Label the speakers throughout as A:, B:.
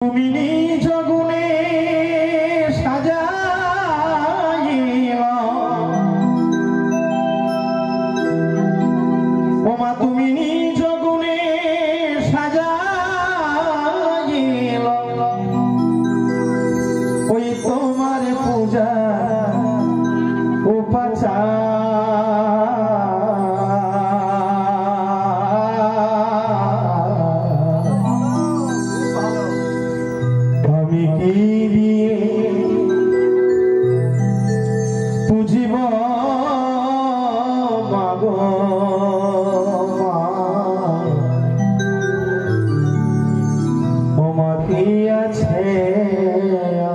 A: তুমি নিজ গুণে সাজাইলা ওমা তুমি নিজ গুণে সাজাইলা ওই তোমার পূজা উপাচার পুজিব মাগো ওমা কি আছে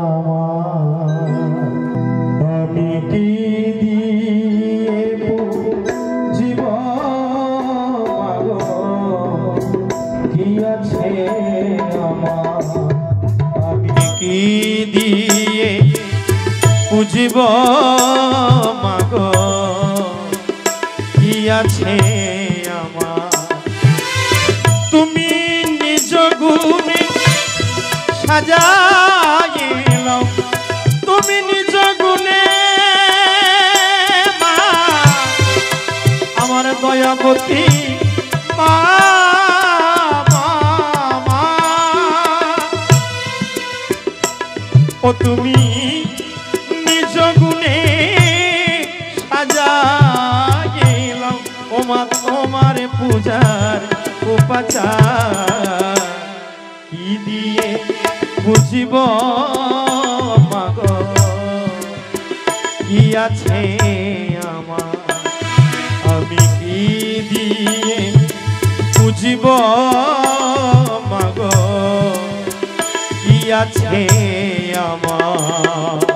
A: আমার আমি কি দিয়ে পুজিব মাগো কি আছে আমার আমি কি দিয়ে পুজিব মাগো কি আছে আমার তুমি নিজ গুণে সাজাইলাও তুমি নিজ গুণে মা আমার দয়াবতী মা ও তুমি নিজ গুণে সাজাইলাম ওমা তোমার পূজার উপাচার কি দিয়ে বুঝিব মাগো কি আছে আমার আমি কি দিয়ে বুঝিব মাগো কি আছে আমার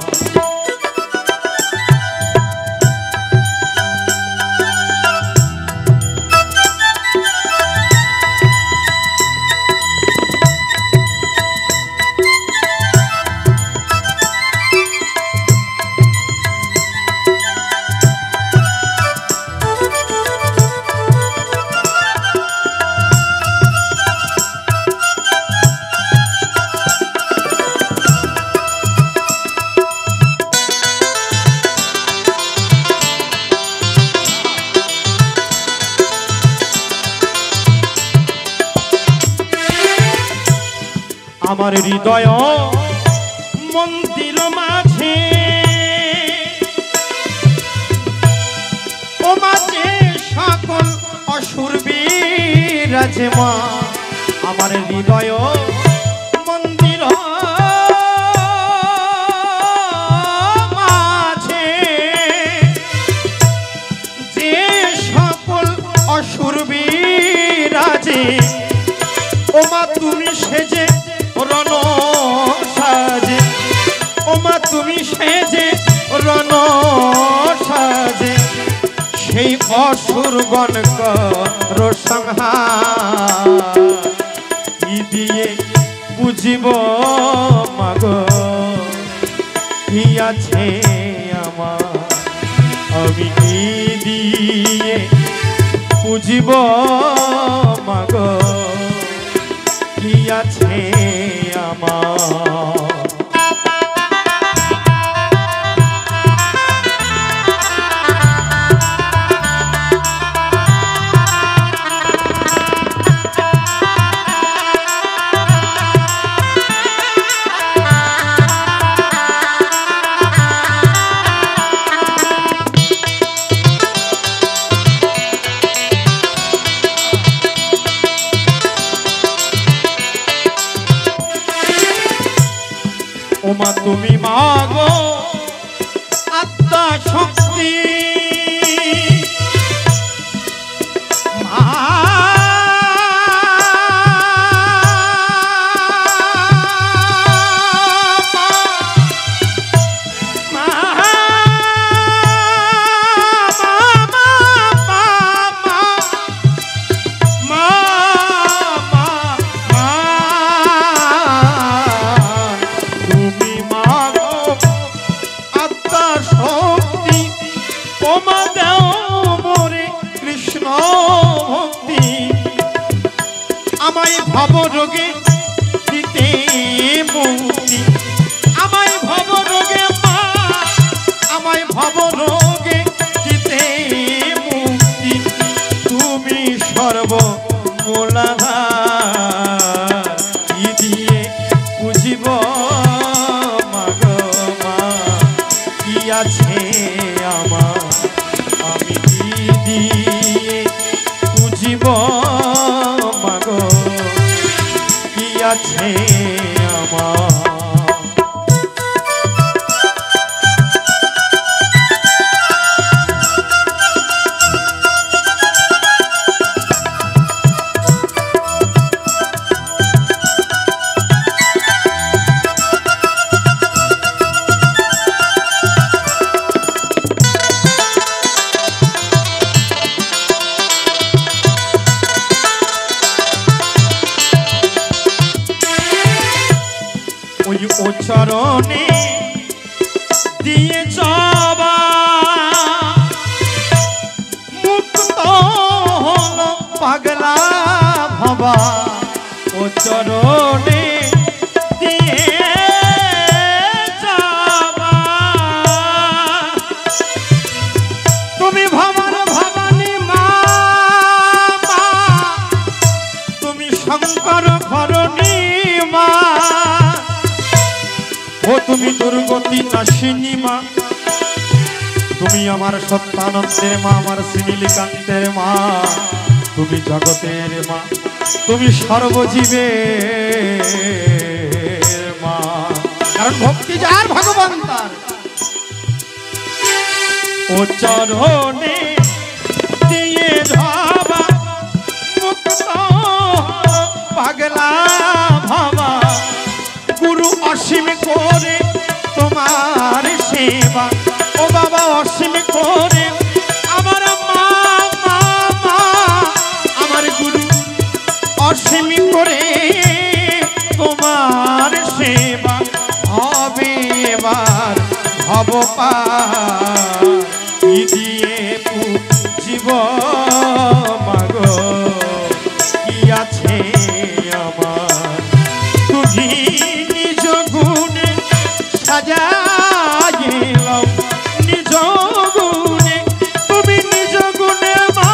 A: আমার হৃদয় মন্দির মাঝে ও মাঝে সকল অসুর বিরাজে মা আমার হৃদয় মন্দির মাঝে যে সকল অসুর বিরাজে ও মা তুমি সেজে রণ সাজে ওমা তুমি সেজে রণ সাজে সেই অসুরগণ কর সংহার কি দিয়ে বুঝিব মাগো কি আছে আমার আমি কি দিয়ে বুঝিব মাগো কি আছে আমার ওমা তুমি মাগো আত্মা শক্তি আছে আমার, আমি কি দিয়ে বুঝিব মাগো কি আছে আমার। ওই চরণে দিয়ে যাবা মুক্ত হলো পাগলা ভাবা, ও চরণে দিয়ে যাবা তুমি ভাবার ভবানী মা, তুমি শঙ্কর ধরণী মা, ও তুমি দুর্গতি নাশিনী মা, তুমি আমার সত্যানন্দের মা, আমার শ্রীনীলকান্তের মা, তুমি জগতের মা, তুমি সর্বজীবের মা। কারণ ভক্তি যার ভগবান তার। ও চরণে দিয়ে যাবা মুক্ত পাগলা ভাবা, গুরু অসীম করে তোমার সেবা, ও বাবা অসীম করে আমার মা মা মা, আমার গুরু অসীম করে তোমার সেবা, হবে এবার ভব পার কি দিয়ে জীব মাগো কি আছে আমার। তুমি নিজ গুণে সাজাইলাও, নিজ গুণে তুমি নিজ গুণে মা,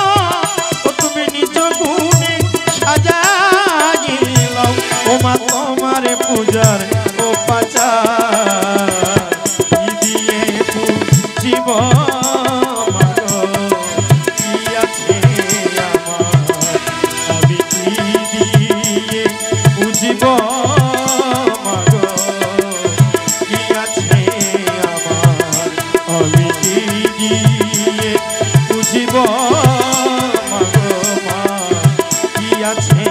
A: ও তুমি নিজ গুণে সাজাইলাও, ও মা তোমার পূজার ও পাচার কি দিয়ে জীব মাগো কি আছে আমার, আমি কি দিয়ে বুঝিব মাগো কি আছে আমার, আমি কি দিয়ে বুঝিব মাগো মা কি আছে